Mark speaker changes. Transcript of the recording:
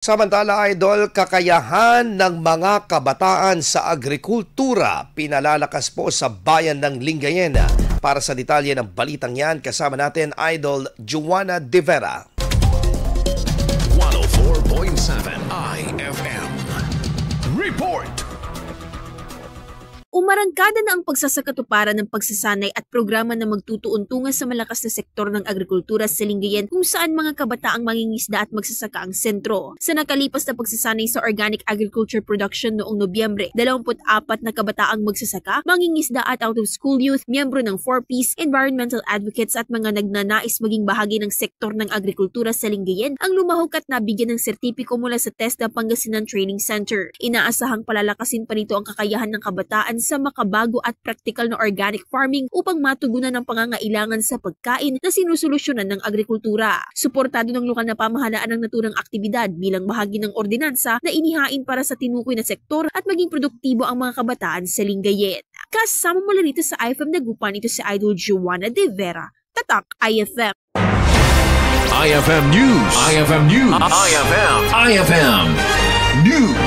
Speaker 1: Samantala, Idol, kakayahan ng mga kabataan sa agrikultura pinalalakas po sa bayan ng Lingayen. Para sa detalye ng balitang yan, kasama natin Idol Joanna De Vera.
Speaker 2: 104.7 IFM Report.
Speaker 3: Umarangkada na ang pagsasakatuparan ng pagsasanay at programa na magtutuon-tungan sa malakas na sektor ng agrikultura sa Lingayen kung saan mga kabataang mangingisda at magsasaka ang sentro. Sa nakalipas na pagsasanay sa organic agriculture production noong Nobyembre, 24 na kabataang magsasaka, mangingisda at out-of-school youth, miyembro ng 4Ps, environmental advocates at mga nagnanais maging bahagi ng sektor ng agrikultura sa Lingayen ang lumahok at nabigyan ng sertipiko mula sa TESDA Pangasinan Training Center. Inaasahang palalakasin pa nito ang kakayahan ng kabataan sa makabago at praktikal na organic farming upang matugunan ang pangangailangan sa pagkain na sinusolusyonan ng agrikultura. Suportado ng lokal na pamahalaan ang naturang aktibidad bilang bahagi ng ordinansa na inihain para sa tinukoy na sektor at maging produktibo ang mga kabataan sa Lingayen. Kasama mula rito sa IFM Dagupan, ito si Idol Joanna De Vera. Tatak IFM.
Speaker 2: IFM News. IFM News. IFM News.